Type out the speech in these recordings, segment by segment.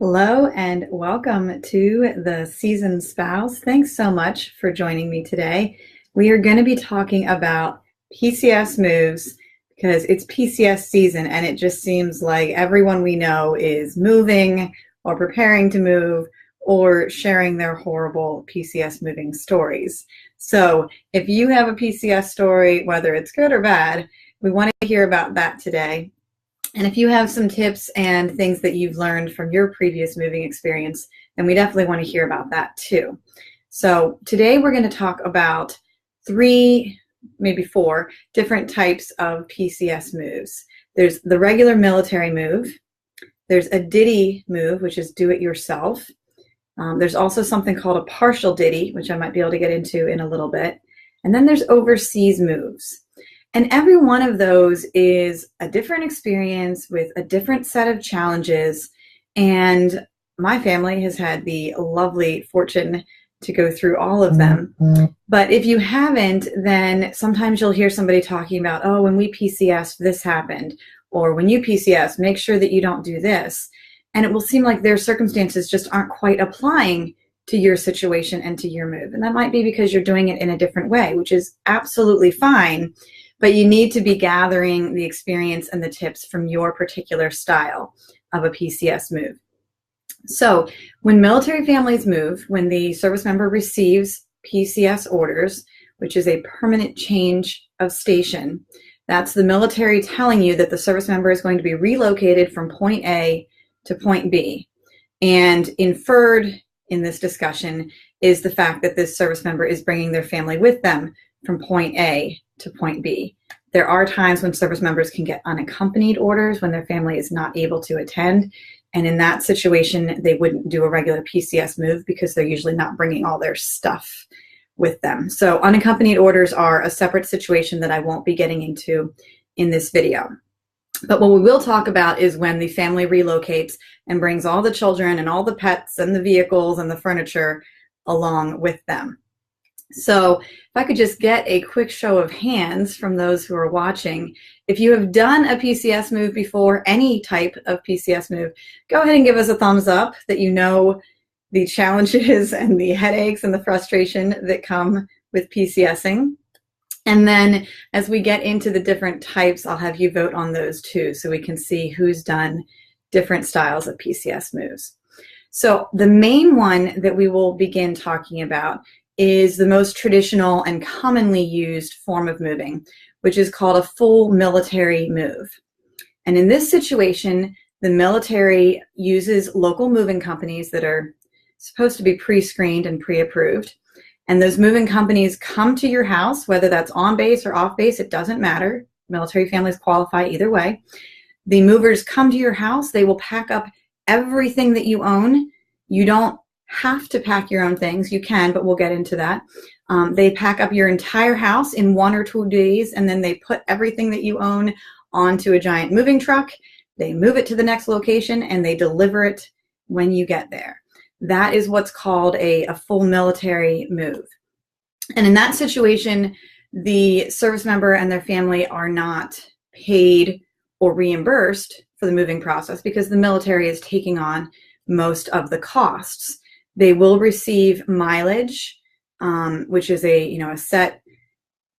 Hello and welcome to the Seasoned Spouse. Thanks so much for joining me today. We are going to be talking about PCS moves because it's PCS season and it just seems like everyone we know is moving or preparing to move or sharing their horrible PCS moving stories. So if you have a PCS story, whether it's good or bad, we want to hear about that today. And if you have some tips and things that you've learned from your previous moving experience, then we definitely want to hear about that too. So today we're going to talk about 3, maybe 4 different types of PCS moves. There's the regular military move. There's a ditty move, which is do it yourself. There's also something called a partial ditty, which I might be able to get into in a little bit. And then there's overseas moves. And every one of those is a different experience with a different set of challenges. And my family has had the lovely fortune to go through all of them. But if you haven't, then sometimes you'll hear somebody talking about, oh, when we PCS, this happened. Or when you PCS, make sure that you don't do this. And it will seem like their circumstances just aren't quite applying to your situation and to your move. And that might be because you're doing it in a different way, which is absolutely fine. But you need to be gathering the experience and the tips from your particular style of a PCS move. So when military families move, when the service member receives PCS orders, which is a permanent change of station, that's the military telling you that the service member is going to be relocated from point A to point B. And inferred in this discussion is the fact that this service member is bringing their family with them from point A to point B. There are times when service members can get unaccompanied orders when their family is not able to attend. And in that situation, they wouldn't do a regular PCS move because they're usually not bringing all their stuff with them. So unaccompanied orders are a separate situation that I won't be getting into in this video. But what we will talk about is when the family relocates and brings all the children and all the pets and the vehicles and the furniture along with them. So if I could just get a quick show of hands from those who are watching, if you have done a PCS move before, any type of PCS move, go ahead and give us a thumbs up that you know the challenges and the headaches and the frustration that come with PCSing. And then as we get into the different types, I'll have you vote on those too, so we can see who's done different styles of PCS moves. So the main one that we will begin talking about is the most traditional and commonly used form of moving, which is called a full military move. And in this situation, the military uses local moving companies that are supposed to be pre-screened and pre-approved. And those moving companies come to your house, whether that's on base or off base, it doesn't matter. Military families qualify either way. The movers come to your house, they will pack up everything that you own. You don't have to pack your own things. You can, but we'll get into that. They pack up your entire house in 1 or 2 days, and then they put everything that you own onto a giant moving truck. They move it to the next location, and they deliver it when you get there. That is what's called a full military move. And in that situation, the service member and their family are not paid or reimbursed for the moving process because the military is taking on most of the costs. They will receive mileage, which is a set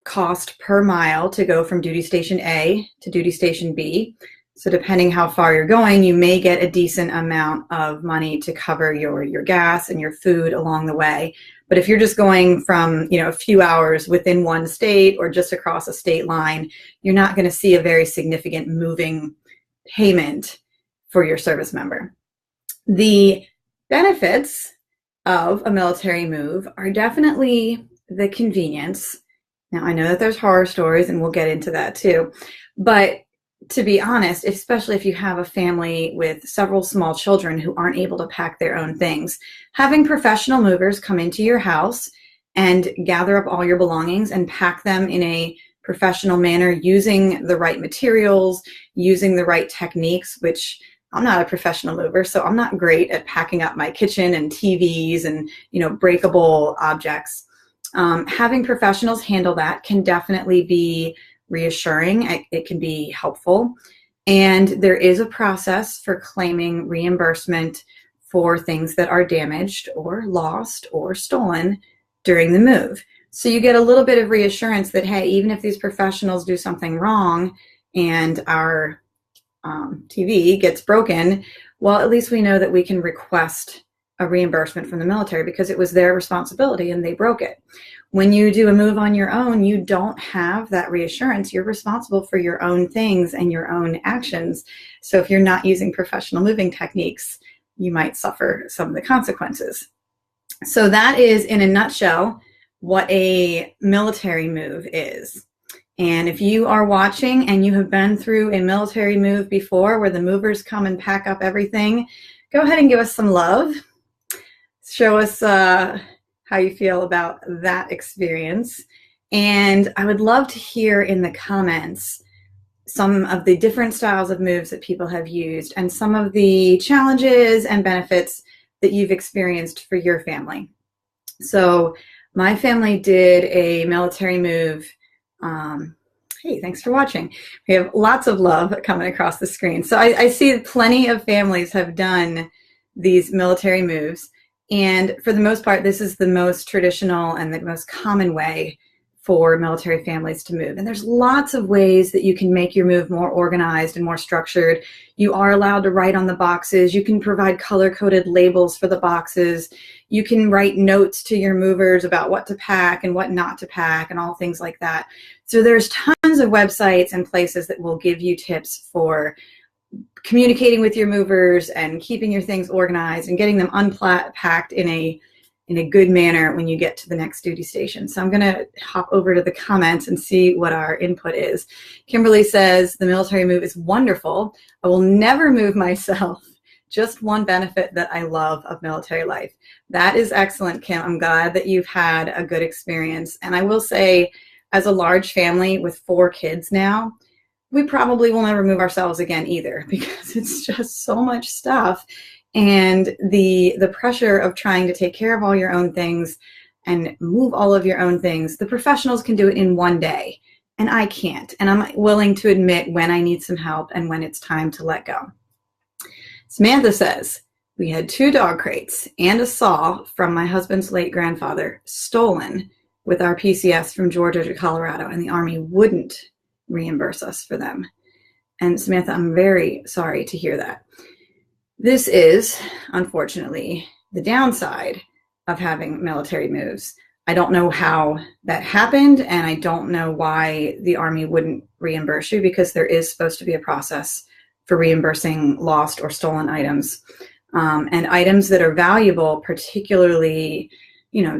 cost per mile to go from duty station A to duty station B. So depending how far you're going, you may get a decent amount of money to cover your gas and your food along the way. But if you're just going from a few hours within one state or just across a state line, you're not going to see a very significant moving payment for your service member. The benefits of a military move are definitely the convenience. Now, I know that there's horror stories, and we'll get into that too. But to be honest, especially if you have a family with several small children who aren't able to pack their own things, having professional movers come into your house and gather up all your belongings and pack them in a professional manner using the right materials, using the right techniques, which I'm not a professional mover, so I'm not great at packing up my kitchen and TVs and, breakable objects. Having professionals handle that can definitely be reassuring. It can be helpful. And there is a process for claiming reimbursement for things that are damaged or lost or stolen during the move. So you get a little bit of reassurance that, hey, even if these professionals do something wrong and our TV gets broken, well, at least we know that we can request a reimbursement from the military because it was their responsibility and they broke it. When you do a move on your own, you don't have that reassurance. You're responsible for your own things and your own actions. So if you're not using professional moving techniques, you might suffer some of the consequences. So that is, in a nutshell, what a military move is. And if you are watching and you have been through a military move before where the movers come and pack up everything, go ahead and give us some love. Show us how you feel about that experience. And I would love to hear in the comments some of the different styles of moves that people have used and some of the challenges and benefits that you've experienced for your family. So my family did a military move. Hey, thanks for watching. We have lots of love coming across the screen. So I see plenty of families have done these military moves. And for the most part, this is the most traditional and the most common way for military families to move. And there's lots of ways that you can make your move more organized and more structured. You are allowed to write on the boxes. You can provide color-coded labels for the boxes. You can write notes to your movers about what to pack and what not to pack and all things like that. So there's tons of websites and places that will give you tips for communicating with your movers and keeping your things organized and getting them unpacked in a good manner when you get to the next duty station. So I'm going to hop over to the comments and see what our input is. Kimberly says, the military move is wonderful. I will never move myself. Just one benefit that I love of military life. That is excellent, Kim. I'm glad that you've had a good experience. And I will say, as a large family with 4 kids now, we probably will never move ourselves again either, because it's just so much stuff. And the pressure of trying to take care of all your own things and move all of your own things, the professionals can do it in one day, and I can't. And I'm willing to admit when I need some help and when it's time to let go. Samantha says, we had 2 dog crates and a saw from my husband's late grandfather stolen with our PCS from Georgia to Colorado, and the Army wouldn't reimburse us for them. And Samantha, I'm very sorry to hear that. This is, unfortunately, the downside of having military moves. I don't know how that happened, and I don't know why the Army wouldn't reimburse you, because there is supposed to be a process for reimbursing lost or stolen items. And items that are valuable, particularly,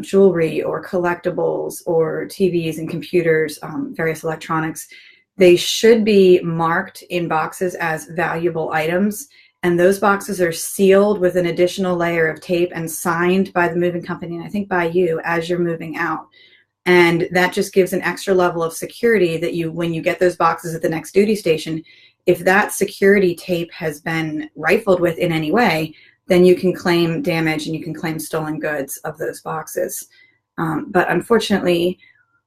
jewelry or collectibles or TVs and computers, various electronics, they should be marked in boxes as valuable items. And those boxes are sealed with an additional layer of tape and signed by the moving company, and I think by you, as you're moving out. And that just gives an extra level of security that when you get those boxes at the next duty station, if that security tape has been rifled with in any way, then you can claim damage and you can claim stolen goods of those boxes. But unfortunately,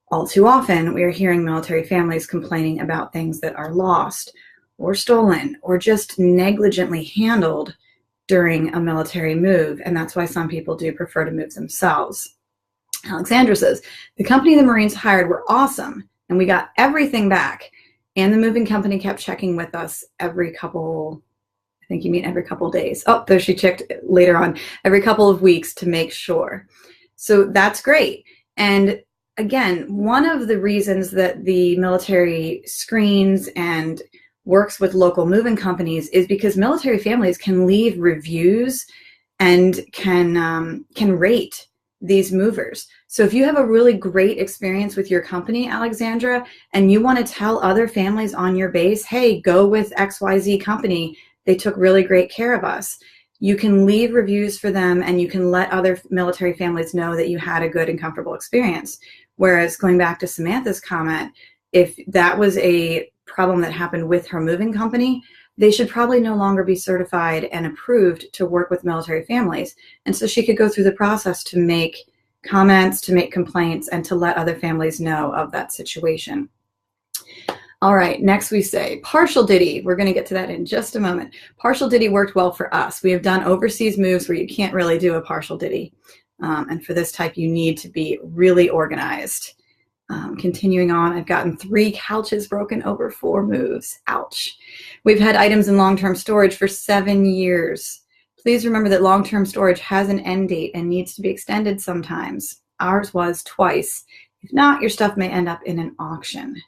all too often, we are hearing military families complaining about things that are lost or stolen or just negligently handled during a military move. And that's why some people do prefer to move themselves. Alexandra says, the company the Marines hired were awesome, and we got everything back. And the moving company kept checking with us every couple days. Oh, there she checked later on, every couple of weeks to make sure. So that's great. And again, one of the reasons that the military screens and works with local moving companies is because military families can leave reviews and can rate these movers. So if you have a really great experience with your company, Alexandra, and you want to tell other families on your base, hey, go with XYZ company, they took really great care of us, you can leave reviews for them and you can let other military families know that you had a good and comfortable experience. Whereas going back to Samantha's comment, if that was a problem that happened with her moving company, they should probably no longer be certified and approved to work with military families. And so she could go through the process to make comments, to make complaints, and to let other families know of that situation. All right, next we say partial ditty. We're going to get to that in just a moment. Partial ditty worked well for us. We have done overseas moves where you can't really do a partial ditty. And for this type, you need to be really organized. Continuing on, I've gotten 3 couches broken over 4 moves. Ouch. We've had items in long-term storage for 7 years. Please remember that long-term storage has an end date and needs to be extended sometimes. Ours was twice. If not, your stuff may end up in an auction.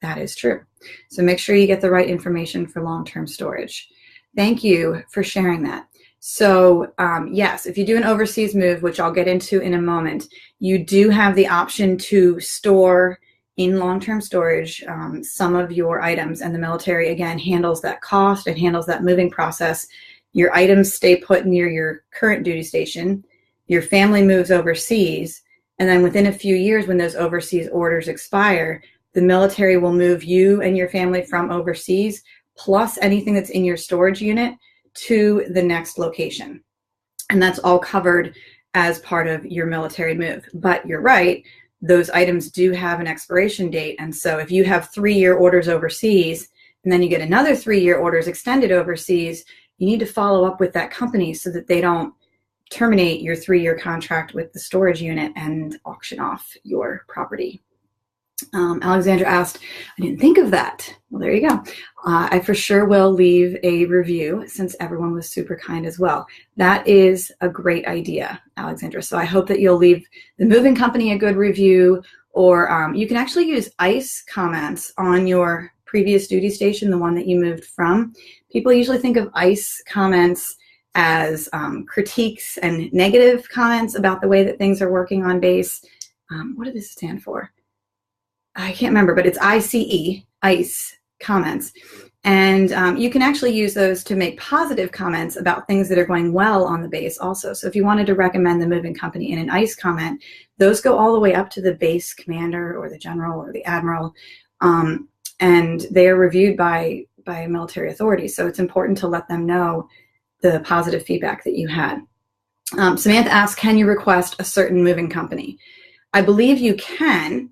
That is true. So make sure you get the right information for long-term storage. Thank you for sharing that. So yes, if you do an overseas move, which I'll get into in a moment, you do have the option to store in long-term storage some of your items, and the military, again, handles that cost and handles that moving process. Your items stay put near your current duty station. Your family moves overseas, and then within a few years when those overseas orders expire, the military will move you and your family from overseas, plus anything that's in your storage unit, to the next location. And that's all covered as part of your military move. But you're right, those items do have an expiration date. And so if you have 3-year orders overseas, and then you get another 3-year orders extended overseas, you need to follow up with that company so that they don't terminate your 3-year contract with the storage unit and auction off your property. Alexandra asked, I didn't think of that. Well, there you go. I for sure will leave a review since everyone was super kind as well. That is a great idea, Alexandra. So I hope that you'll leave the moving company a good review, or you can actually use ICE comments on your previous duty station, the one that you moved from. People usually think of ICE comments as critiques and negative comments about the way that things are working on base. What does this stand for? I can't remember, but it's ICE, ICE comments. And you can actually use those to make positive comments about things that are going well on the base also. So if you wanted to recommend the moving company in an ICE comment, those go all the way up to the base commander or the general or the admiral. And they are reviewed by military authorities. So it's important to let them know the positive feedback that you had. Samantha asked, can you request a certain moving company? I believe you can.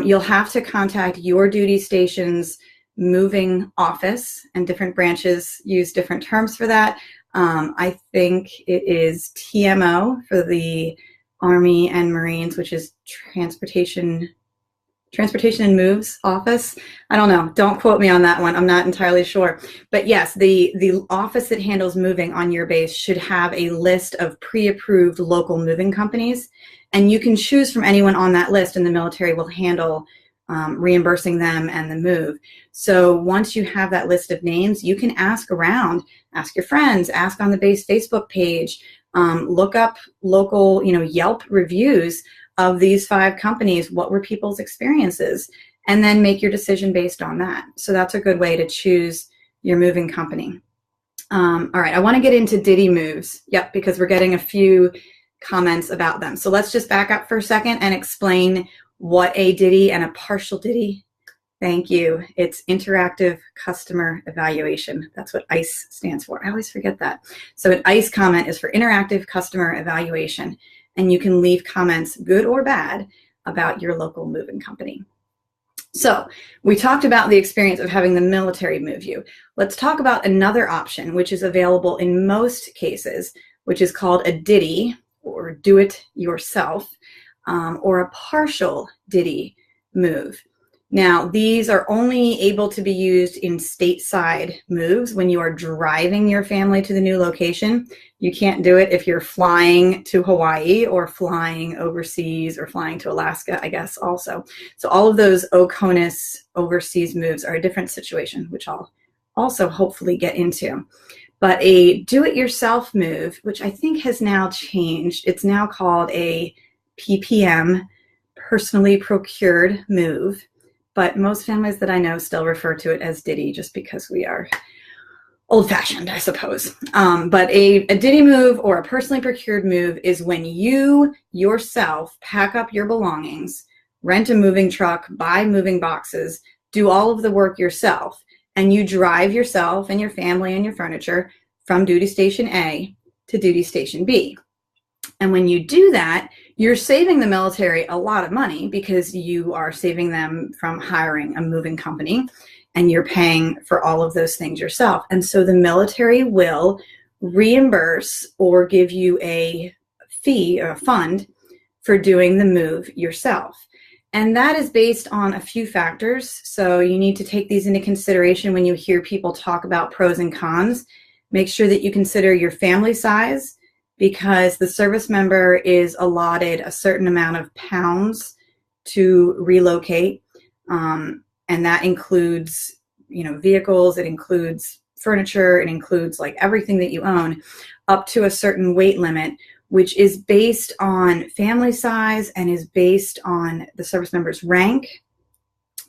You'll have to contact your duty station's moving office, and different branches use different terms for that. I think it is TMO for the Army and Marines, which is Transportation and Moves Office. I don't know. Don't quote me on that one. I'm not entirely sure. But yes, the office that handles moving on your base should have a list of pre-approved local moving companies. And you can choose from anyone on that list, and the military will handle reimbursing them and the move. So once you have that list of names, you can ask around, ask your friends, ask on the base Facebook page, look up local, Yelp reviews of these 5 companies. What were people's experiences? And then make your decision based on that. So that's a good way to choose your moving company. All right, I want to get into ditty moves. Yep, because we're getting a few comments about them. So let's just back up for a second and explain what a ditty and a partial ditty. Thank you. It's interactive customer evaluation. That's what ICE stands for. I always forget that. So an ICE comment is for interactive customer evaluation, and you can leave comments, good or bad, about your local moving company. So we talked about the experience of having the military move you. Let's talk about another option, which is available in most cases, which is called a ditty, or do it yourself, or a partial ditty move. Now, these are only able to be used in stateside moves when you are driving your family to the new location. You can't do it if you're flying to Hawaii or flying overseas or flying to Alaska, I guess, also. So all of those OCONUS overseas moves are a different situation, which I'll also hopefully get into. But a do-it-yourself move, which I think has now changed, it's now called a PPM, personally procured move. But most families that I know still refer to it as ditty just because we are old-fashioned, I suppose. But a ditty move or a personally procured move is when you yourself pack up your belongings, rent a moving truck, buy moving boxes, do all of the work yourself, and you drive yourself and your family and your furniture from duty station A to duty station B. And when you do that, you're saving the military a lot of money because you are saving them from hiring a moving company, and you're paying for all of those things yourself. And so the military will reimburse or give you a fee or a fund for doing the move yourself. And that is based on a few factors. So you need to take these into consideration when you hear people talk about pros and cons. Make sure that you consider your family size, because the service member is allotted a certain amount of pounds to relocate. And that includes, vehicles, it includes furniture, it includes like everything that you own up to a certain weight limit, which is based on family size and is based on the service member's rank.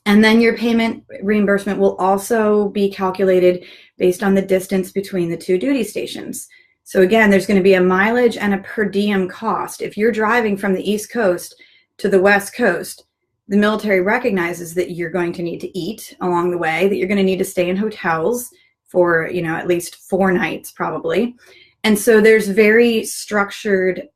And then your payment reimbursement will also be calculated based on the distance between the two duty stations. So again, there's going to be a mileage and a per diem cost. If you're driving from the East Coast to the West Coast, the military recognizes that you're going to need to eat along the way, that you're going to need to stay in hotels for, at least 4 nights probably. And so there's very structured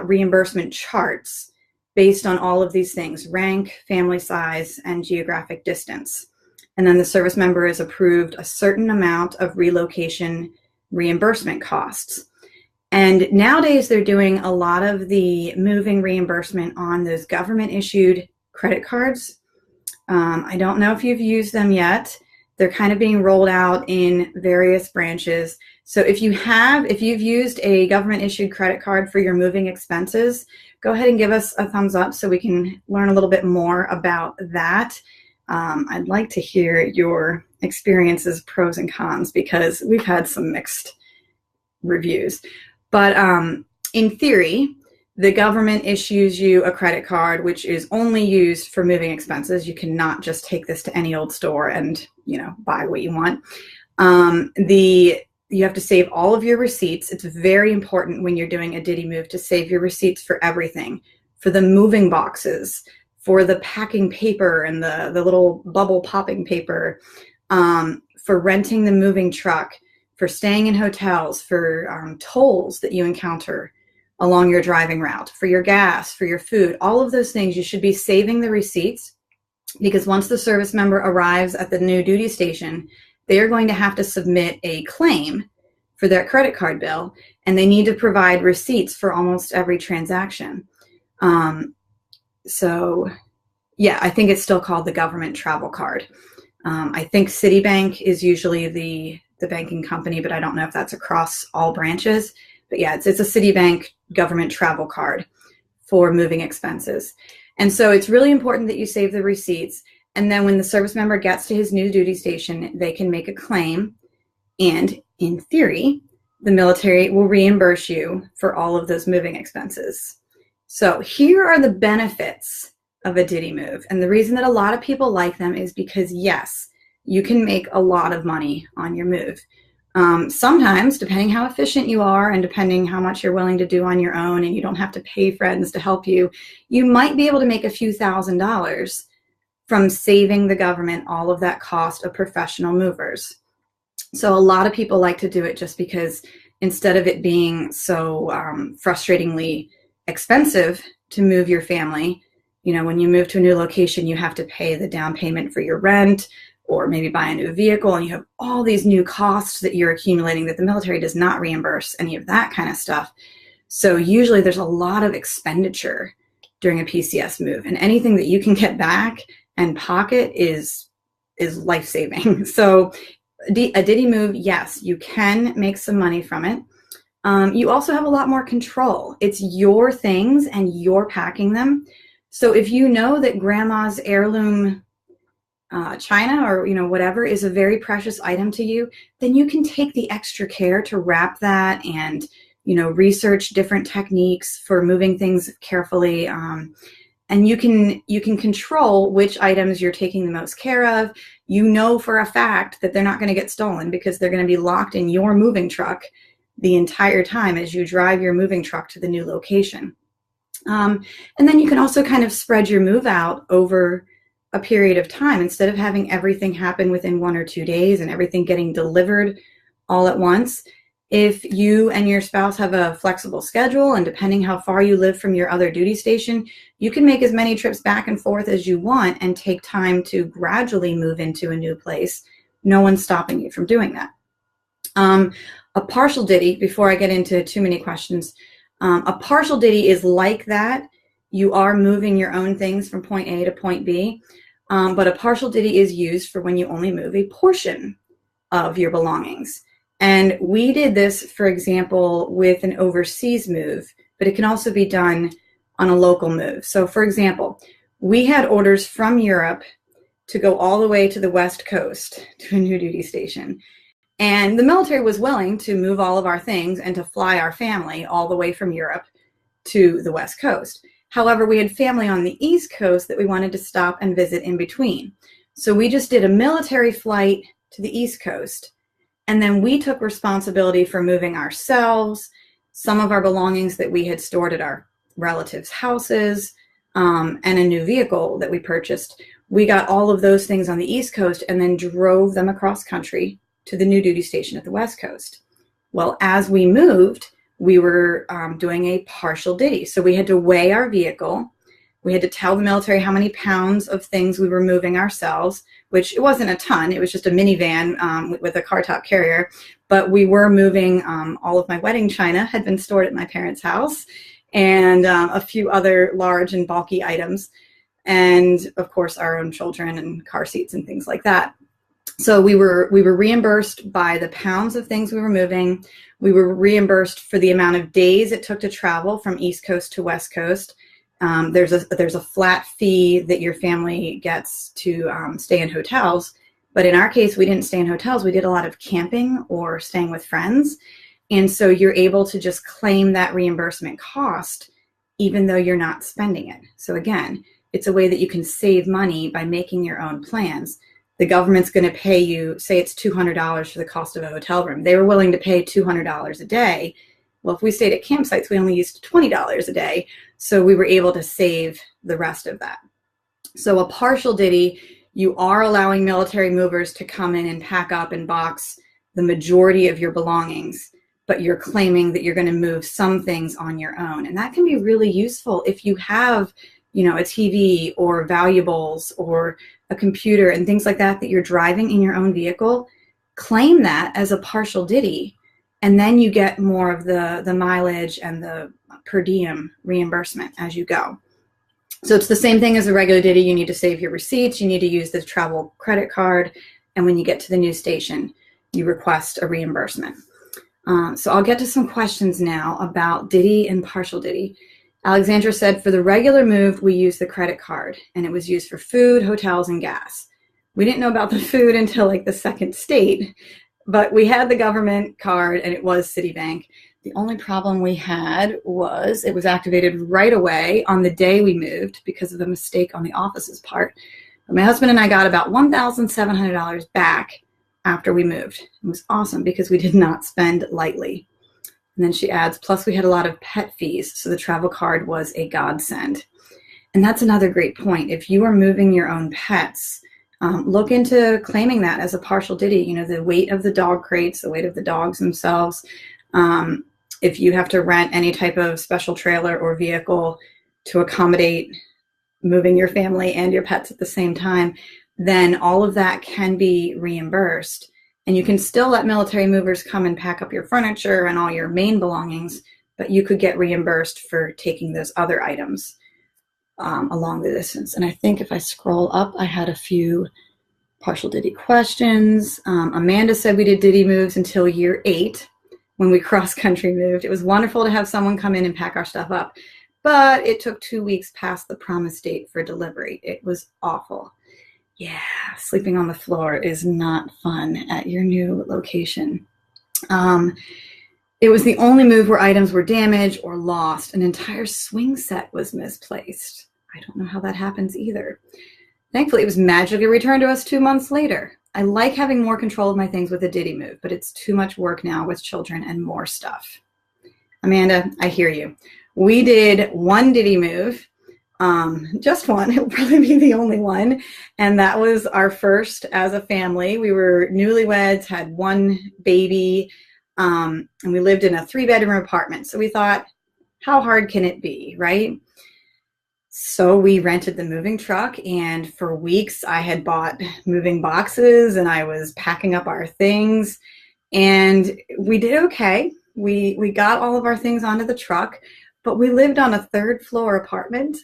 reimbursement charts based on all of these things: rank, family size, and geographic distance. And then the service member is approved a certain amount of relocation reimbursement costs. And nowadays they're doing a lot of the moving reimbursement on those government issued credit cards. I don't know if you've used them yet. They're kind of being rolled out in various branches. So if you've used a government issued credit card for your moving expenses, go ahead and give us a thumbs up so we can learn a little bit more about that. I'd like to hear your experiences, pros and cons, because we've had some mixed reviews. But in theory, the government issues you a credit card, which is only used for moving expenses. You cannot just take this to any old store and, buy what you want. You have to save all of your receipts. It's very important when you're doing a Diddy move to save your receipts for everything, for the moving boxes, for the packing paper and the little bubble popping paper, for renting the moving truck, for staying in hotels, for tolls that you encounter along your driving route, for your gas, for your food, all of those things. You should be saving the receipts, because once the service member arrives at the new duty station, they are going to have to submit a claim for their credit card bill, and they need to provide receipts for almost every transaction. So yeah, I think it's still called the government travel card. I think Citibank is usually the banking company, but I don't know if that's across all branches. But yeah, it's a Citibank government travel card for moving expenses. And so it's really important that you save the receipts. And then when the service member gets to his new duty station, they can make a claim. And in theory, the military will reimburse you for all of those moving expenses. So here are the benefits of a Diddy move. And the reason that a lot of people like them is because, yes, you can make a lot of money on your move. Sometimes, depending how efficient you are and depending how much you're willing to do on your own and you don't have to pay friends to help you, you might be able to make a few $1,000s from saving the government all of that cost of professional movers. So a lot of people like to do it just because instead of it being so frustratingly expensive to move your family, when you move to a new location, you have to pay the down payment for your rent, or maybe buy a new vehicle, and you have all these new costs that you're accumulating that the military does not reimburse, any of that kind of stuff. So usually there's a lot of expenditure during a PCS move, and anything that you can get back and pocket is life-saving. So a Diddy move, yes, you can make some money from it. You also have a lot more control. It's your things and you're packing them. So if you know that grandma's heirloom china or whatever is a very precious item to you, then you can take the extra care to wrap that and research different techniques for moving things carefully, and you can control which items you're taking the most care of. For a fact that they're not going to get stolen because they're going to be locked in your moving truck the entire time as you drive your moving truck to the new location. And then you can also kind of spread your move out over a period of time instead of having everything happen within 1 or 2 days and everything getting delivered all at once. If you and your spouse have a flexible schedule, and depending how far you live from your other duty station, you can make as many trips back and forth as you want and take time to gradually move into a new place. No one's stopping you from doing that. A partial ditty, before I get into too many questions, a partial ditty is like that. You are moving your own things from point A to point B, but a partial ditty is used for when you only move a portion of your belongings. And we did this, for example, with an overseas move, but it can also be done on a local move. So for example, we had orders from Europe to go all the way to the West Coast to a new duty station. And the military was willing to move all of our things and to fly our family all the way from Europe to the West Coast. However, we had family on the East Coast that we wanted to stop and visit in between. So we just did a military flight to the East Coast. And then we took responsibility for moving ourselves, some of our belongings that we had stored at our relatives' houses, and a new vehicle that we purchased. We got all of those things on the East Coast and then drove them across country to the new duty station at the West Coast. Well, as we moved, we were doing a partial ditty. So we had to weigh our vehicle. We had to tell the military how many pounds of things we were moving ourselves, which it wasn't a ton. It was just a minivan with a car top carrier. But we were moving all of my wedding china had been stored at my parents' house, and a few other large and bulky items. And of course, our own children and car seats and things like that. So we were reimbursed by the pounds of things we were moving. We were reimbursed for the amount of days it took to travel from East Coast to West Coast. There's a flat fee that your family gets to stay in hotels. But in our case, we didn't stay in hotels. We did a lot of camping or staying with friends. And so you're able to just claim that reimbursement cost, even though you're not spending it. So again, it's a way that you can save money by making your own plans. The government's going to pay you, say it's $200 for the cost of a hotel room. They were willing to pay $200 a day. Well, if we stayed at campsites, we only used $20 a day. So we were able to save the rest of that. So a partial ditty, you are allowing military movers to come in and pack up and box the majority of your belongings, but you're claiming that you're going to move some things on your own. And that can be really useful if you have, a TV or valuables or a computer and things like that you're driving in your own vehicle. Claim that as a partial ditty, and then you get more of the mileage and the per diem reimbursement as you go. So it's the same thing as a regular ditty. You need to save your receipts. You need to use the travel credit card. And when you get to the new station, you request a reimbursement. So I'll get to some questions now about ditty and partial ditty. Alexandra said, for the regular move, we used the credit card, and it was used for food, hotels, and gas. We didn't know about the food until like the second state, but we had the government card, and it was Citibank. The only problem we had was it was activated right away on the day we moved because of a mistake on the office's part. But my husband and I got about $1,700 back after we moved. It was awesome because we did not spend lightly. And then she adds, plus we had a lot of pet fees, so the travel card was a godsend. And that's another great point. If you are moving your own pets, look into claiming that as a partial ditty. The weight of the dog crates, the weight of the dogs themselves. If you have to rent any type of special trailer or vehicle to accommodate moving your family and your pets at the same time, then all of that can be reimbursed. And you can still let military movers come and pack up your furniture and all your main belongings, but you could get reimbursed for taking those other items along the distance. And I think if I scroll up, I had a few partial ditty questions. Amanda said we did ditty moves until year 8 when we cross-country moved. It was wonderful to have someone come in and pack our stuff up, but it took 2 weeks past the promised date for delivery. It was awful. Yeah, sleeping on the floor is not fun at your new location. It was the only move where items were damaged or lost. An entire swing set was misplaced. I don't know how that happens either. Thankfully, it was magically returned to us 2 months later. I like having more control of my things with a ditty move, but it's too much work now with children and more stuff. Amanda, I hear you. We did one ditty move. Just one. It will probably be the only one. And that was our first as a family. We were newlyweds, had one baby. And we lived in a 3-bedroom apartment. So we thought, how hard can it be, right? So we rented the moving truck, and for weeks I had bought moving boxes and I was packing up our things, and we did okay. We got all of our things onto the truck, but we lived on a 3rd floor apartment.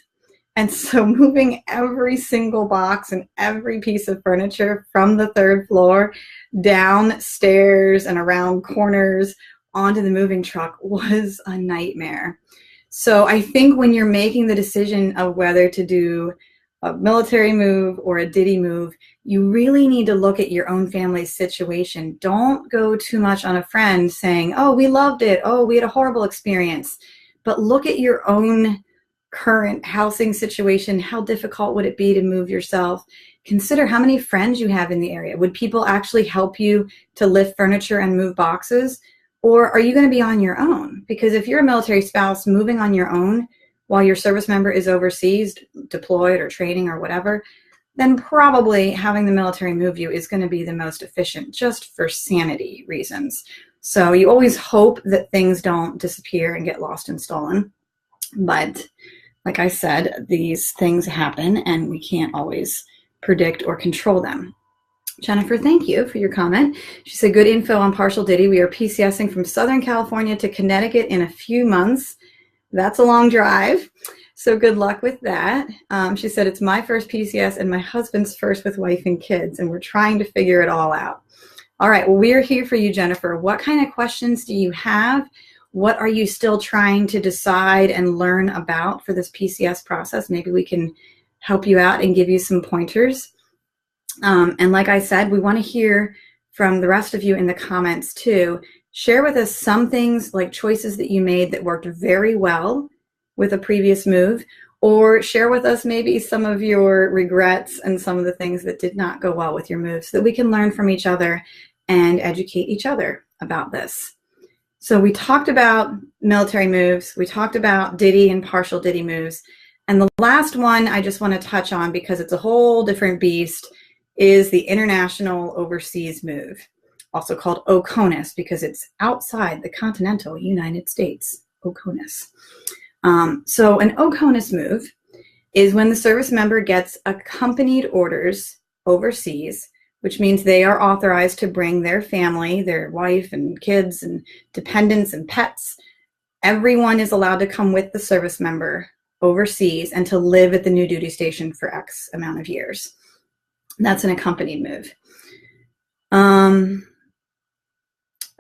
And so moving every single box and every piece of furniture from the 3rd floor downstairs and around corners onto the moving truck was a nightmare. So I think when you're making the decision of whether to do a military move or a ditty move, you really need to look at your own family's situation. Don't go too much on a friend saying, oh, we loved it. Oh, we had a horrible experience. But look at your own current housing situation. How difficult would it be to move yourself? Consider how many friends you have in the area. Would people actually help you to lift furniture and move boxes? Or are you going to be on your own? Because if you're a military spouse moving on your own while your service member is overseas, deployed or training or whatever, then probably having the military move you is going to be the most efficient, just for sanity reasons. So you always hope that things don't disappear and get lost and stolen. But like I said, these things happen and we can't always predict or control them. Jennifer, thank you for your comment. She said, good info on partial ditty. We are PCSing from Southern California to Connecticut in a few months. That's a long drive. So good luck with that. She said, it's my first PCS and my husband's first with wife and kids, and we're trying to figure it all out. All right, well, we're here for you, Jennifer. What kind of questions do you have? What are you still trying to decide and learn about for this PCS process? Maybe we can help you out and give you some pointers. And like I said, we want to hear from the rest of you in the comments too. Share with us some things like choices that you made that worked very well with a previous move, or share with us maybe some of your regrets and some of the things that did not go well with your move so that we can learn from each other and educate each other about this. So we talked about military moves, we talked about ditty and partial ditty moves, and the last one I just want to touch on because it's a whole different beast is the international overseas move, also called OCONUS because it's outside the continental United States, OCONUS. So an OCONUS move is when the service member gets accompanied orders overseas, which means they are authorized to bring their family, their wife and kids and dependents and pets. Everyone is allowed to come with the service member overseas and to live at the new duty station for X amount of years. That's an accompanied move.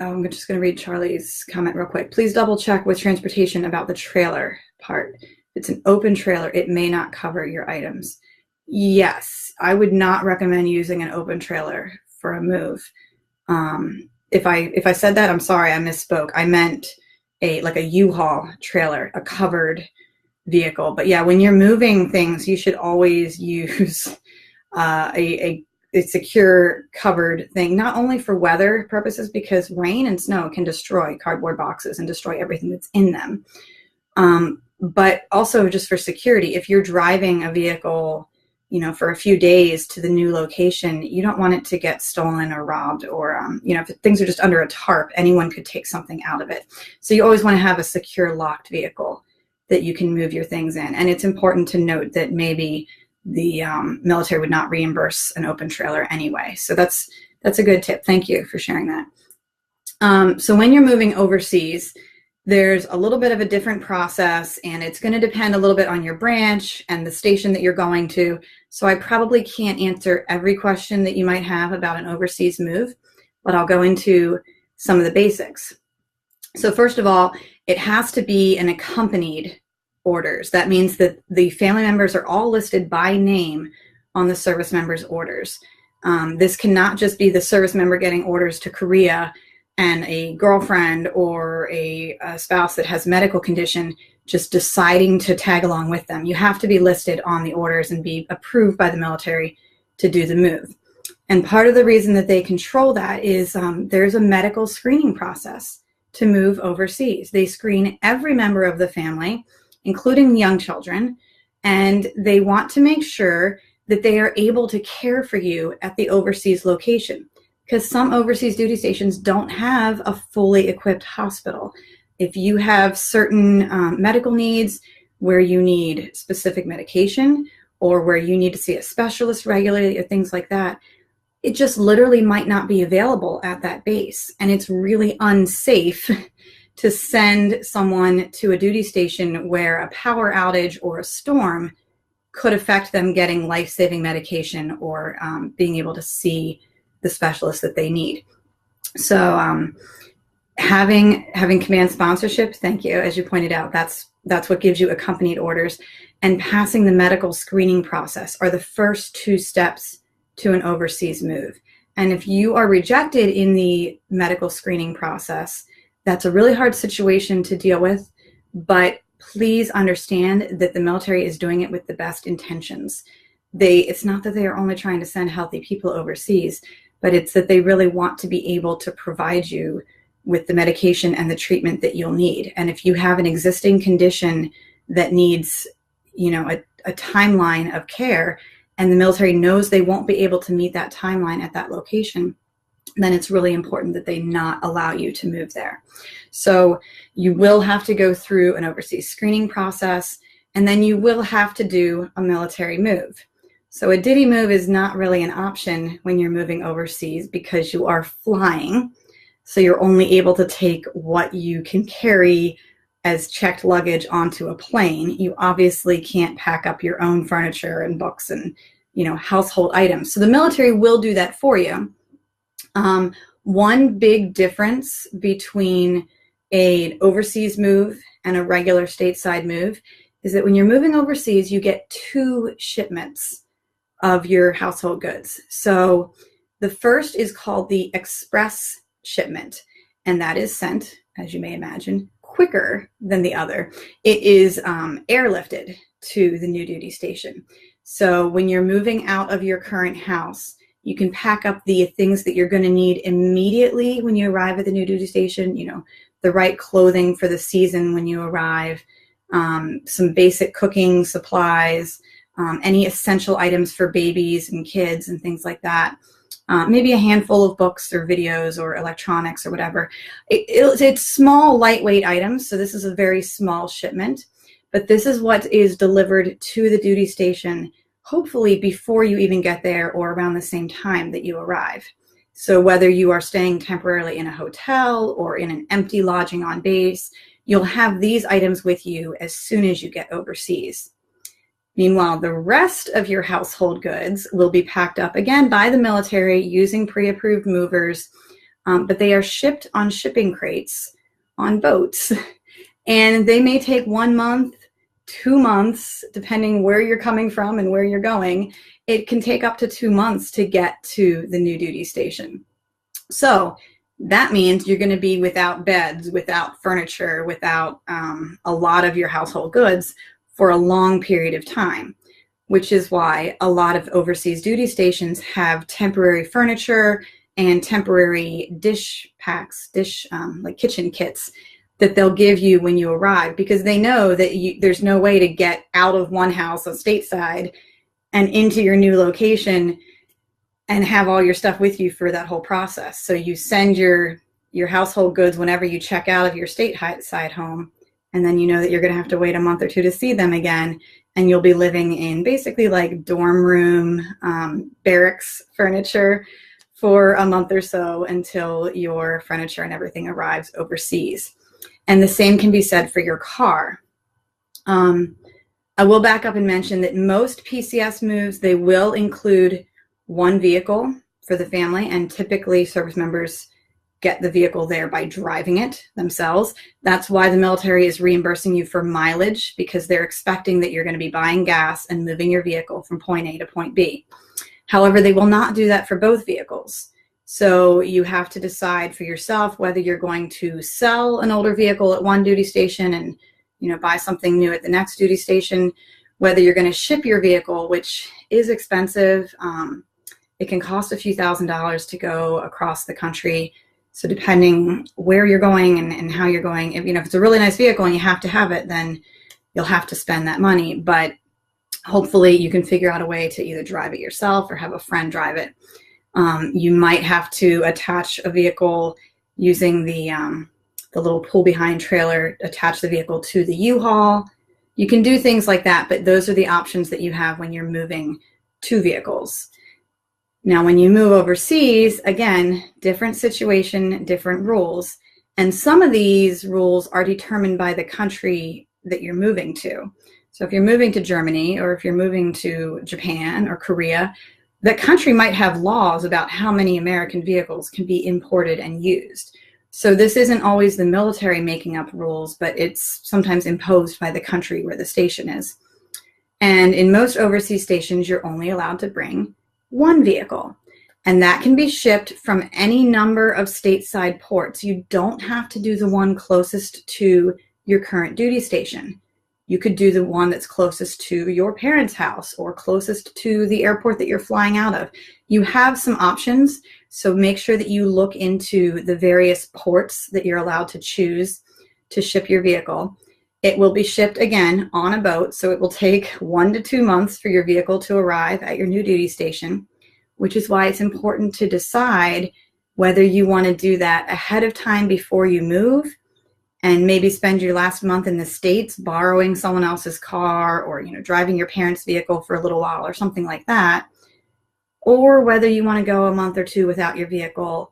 I'm just going to read Charlie's comment real quick. Please double check with transportation about the trailer part. If it's an open trailer, it may not cover your items. Yes, I would not recommend using an open trailer for a move. If I said that, I'm sorry, I misspoke. I meant like a U-Haul trailer, a covered vehicle. But yeah, when you're moving things, you should always use a secure covered thing, not only for weather purposes, because rain and snow can destroy cardboard boxes and destroy everything that's in them, but also just for security. If you're driving a vehicle, for a few days to the new location, you don't want it to get stolen or robbed, or if things are just under a tarp, anyone could take something out of it. So you always want to have a secure locked vehicle that you can move your things in. And it's important to note that maybe the military would not reimburse an open trailer anyway. So that's a good tip. Thank you for sharing that. So when you're moving overseas, there's a little bit of a different process, and it's going to depend a little bit on your branch and the station that you're going to. So I probably can't answer every question that you might have about an overseas move, but I'll go into some of the basics. So first of all, it has to be an accompanied orders. That means that the family members are all listed by name on the service member's orders. This cannot just be the service member getting orders to Korea and a girlfriend or a spouse that has medical condition just deciding to tag along with them. You have to be listed on the orders and be approved by the military to do the move. And part of the reason that they control that is there's a medical screening process to move overseas. They screen every member of the family, including young children, and they want to make sure that they are able to care for you at the overseas location. because some overseas duty stations don't have a fully equipped hospital. If you have certain medical needs where you need specific medication or where you need to see a specialist regularly or things like that, it just literally might not be available at that base. And it's really unsafe to send someone to a duty station where a power outage or a storm could affect them getting life-saving medication or being able to see the specialist that they need. So having command sponsorship, thank you, as you pointed out, that's what gives you accompanied orders, and passing the medical screening process are the first two steps to an overseas move. And if you are rejected in the medical screening process, that's a really hard situation to deal with, but please understand that the military is doing it with the best intentions. It's not that they are only trying to send healthy people overseas, but it's that they really want to be able to provide you with the medication and the treatment that you'll need. And if you have an existing condition that needs, a timeline of care, and the military knows they won't be able to meet that timeline at that location, then it's really important that they not allow you to move there. So you will have to go through an overseas screening process, and then you will have to do a military move. So a ditty move is not really an option when you're moving overseas because you are flying. So you're only able to take what you can carry as checked luggage onto a plane. You obviously can't pack up your own furniture and books and, household items. So the military will do that for you. One big difference between an overseas move and a regular stateside move is that when you're moving overseas, you get 2 shipments of your household goods. So the first is called the express shipment, and that is sent, as you may imagine, quicker than the other. It is airlifted to the new duty station. So when you're moving out of your current house, you can pack up the things that you're going to need immediately when you arrive at the new duty station, the right clothing for the season when you arrive, some basic cooking supplies, any essential items for babies and kids and things like that. Maybe a handful of books or videos or electronics or whatever. It's small, lightweight items, so this is a very small shipment, but this is what is delivered to the duty station, hopefully before you even get there or around the same time that you arrive. So whether you are staying temporarily in a hotel or in an empty lodging on base, you'll have these items with you as soon as you get overseas. Meanwhile, the rest of your household goods will be packed up again by the military using pre-approved movers, but they are shipped on shipping crates on boats. And they may take 1 month, 2 months, depending where you're coming from and where you're going. It can take up to 2 months to get to the new duty station. So that means you're going to be without beds, without furniture, without a lot of your household goods for a long period of time, which is why a lot of overseas duty stations have temporary furniture and temporary dish packs, like kitchen kits that they'll give you when you arrive, because they know that there's no way to get out of one house on stateside and into your new location and have all your stuff with you for that whole process. So you send your household goods whenever you check out of your stateside home, and then you know that you're going to have to wait a month or 2 to see them again, and you'll be living in basically like dorm room, barracks furniture for a month or so until your furniture and everything arrives overseas. And the same can be said for your car. I will back up and mention that most PCS moves, they will include one vehicle for the family, and typically service members get the vehicle there by driving it themselves. That's why the military is reimbursing you for mileage, because they're expecting that you're going to be buying gas and moving your vehicle from point A to point B. However, they will not do that for both vehicles. So you have to decide for yourself whether you're going to sell an older vehicle at one duty station and buy something new at the next duty station, whether you're going to ship your vehicle, which is expensive. It can cost a few $1,000s to go across the country. So depending where you're going and how you're going, if it's a really nice vehicle and you have to have it, then you'll have to spend that money. But hopefully you can figure out a way to either drive it yourself or have a friend drive it. You might have to attach a vehicle using the little pull behind trailer, attach the vehicle to the U-Haul. You can do things like that, but those are the options that you have when you're moving two vehicles. Now, when you move overseas, again, different situation, different rules. And some of these rules are determined by the country that you're moving to. So if you're moving to Germany, or if you're moving to Japan or Korea, that country might have laws about how many American vehicles can be imported and used. So this isn't always the military making up rules, but it's sometimes imposed by the country where the station is. And in most overseas stations, you're only allowed to bring one vehicle, and that can be shipped from any number of stateside ports. You don't have to do the one closest to your current duty station. You could do the one that's closest to your parents' house or closest to the airport that you're flying out of. You have some options, so make sure that you look into the various ports that you're allowed to choose to ship your vehicle. It will be shipped again on a boat, so it will take 1 to 2 months for your vehicle to arrive at your new duty station, which is why it's important to decide whether you want to do that ahead of time before you move, and maybe spend your last month in the States borrowing someone else's car, or driving your parents' vehicle for a little while or something like that, or whether you want to go a month or two without your vehicle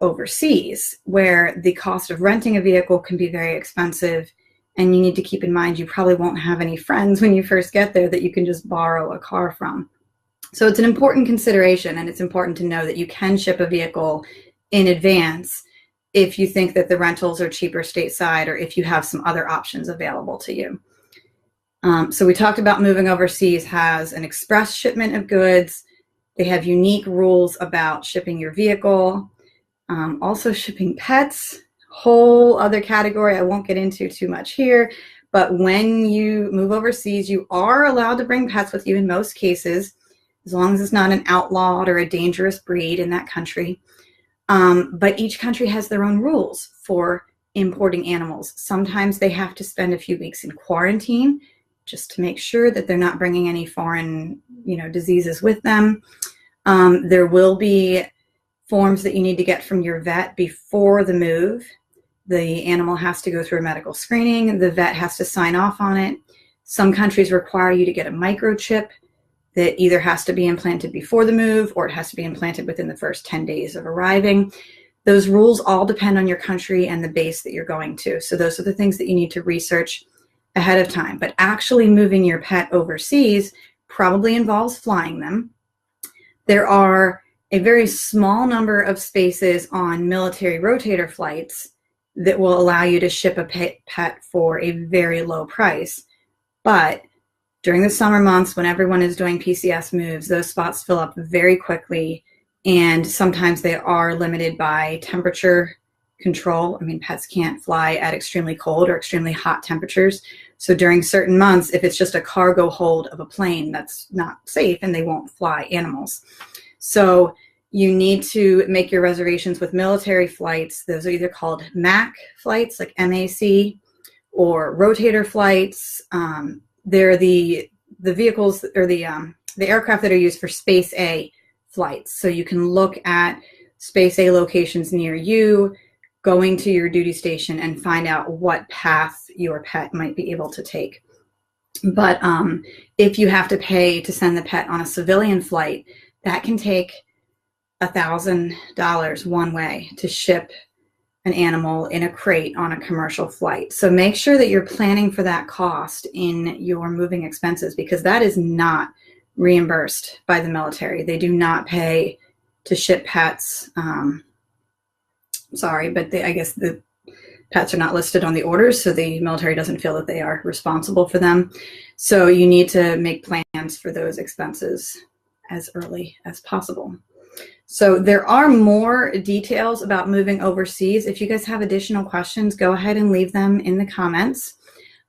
overseas, where the cost of renting a vehicle can be very expensive, and you need to keep in mind you probably won't have any friends when you first get there that you can just borrow a car from. So it's an important consideration, and it's important to know that you can ship a vehicle in advance if you think that the rentals are cheaper stateside, or if you have some other options available to you. So we talked about moving overseas has an express shipment of goods. They have unique rules about shipping your vehicle, also shipping pets, whole other category I won't get into too much here. But when you move overseas, you are allowed to bring pets with you in most cases, as long as it's not an outlawed or a dangerous breed in that country. But each country has their own rules for importing animals. Sometimes they have to spend a few weeks in quarantine just to make sure that they're not bringing any foreign, diseases with them. There will be forms that you need to get from your vet before the move. The animal has to go through a medical screening. The vet has to sign off on it. Some countries require you to get a microchip that either has to be implanted before the move, or it has to be implanted within the first 10 days of arriving. Those rules all depend on your country and the base that you're going to. So those are the things that you need to research ahead of time. But actually moving your pet overseas probably involves flying them. There are a very small number of spaces on military rotator flights that will allow you to ship a pet for a very low price. But during the summer months, when everyone is doing PCS moves, those spots fill up very quickly, and sometimes they are limited by temperature control. I mean, pets can't fly at extremely cold or extremely hot temperatures. So during certain months, if it's just a cargo hold of a plane, that's not safe, and they won't fly animals. So you need to make your reservations with military flights. Those are either called MAC flights, like MAC, or rotator flights. They're the vehicles, or the aircraft that are used for Space A flights. So you can look at Space A locations near you, going to your duty station, and find out what path your pet might be able to take. But if you have to pay to send the pet on a civilian flight, that can take $1,000 one way to ship an animal in a crate on a commercial flight. So make sure that you're planning for that cost in your moving expenses, because that is not reimbursed by the military. They do not pay to ship pets. Sorry, but I guess the pets are not listed on the orders, so the military doesn't feel that they are responsible for them. So you need to make plans for those expenses as early as possible. So there are more details about moving overseas. If you guys have additional questions, go ahead and leave them in the comments.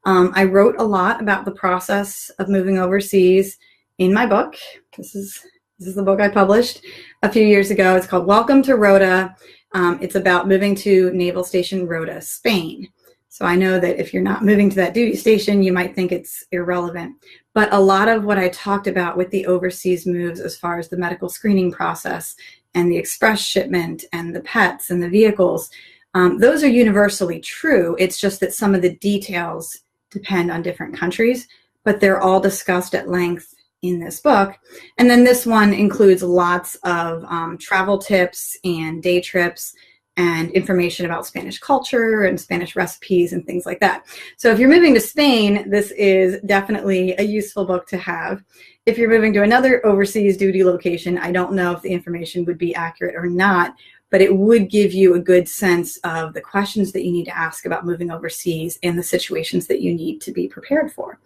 I wrote a lot about the process of moving overseas in my book. This is the book I published a few years ago. It's called Welcome to Rota. It's about moving to Naval Station Rota, Spain. So I know that if you're not moving to that duty station, you might think it's irrelevant. But a lot of what I talked about with the overseas moves, as far as the medical screening process and the express shipment and the pets and the vehicles. Those are universally true. It's just that some of the details depend on different countries, but they're all discussed at length in this book. And then this one includes lots of travel tips and day trips and information about Spanish culture and Spanish recipes and things like that. So if you're moving to Spain, this is definitely a useful book to have. If you're moving to another overseas duty location, I don't know if the information would be accurate or not, but it would give you a good sense of the questions that you need to ask about moving overseas and the situations that you need to be prepared for.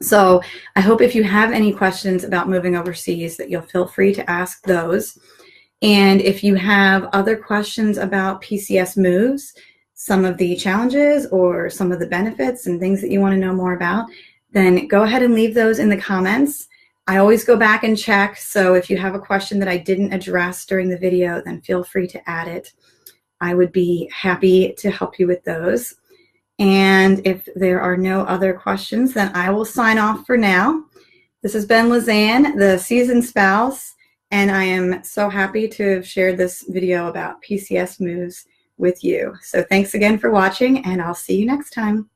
So I hope if you have any questions about moving overseas that you'll feel free to ask those. And if you have other questions about PCS moves, some of the challenges or some of the benefits and things that you want to know more about, then go ahead and leave those in the comments. I always go back and check, so if you have a question that I didn't address during the video, then feel free to add it. I would be happy to help you with those. And if there are no other questions, then I will sign off for now. This has been Lizanne, the seasoned spouse, and I am so happy to have shared this video about PCS moves with you. So thanks again for watching, and I'll see you next time.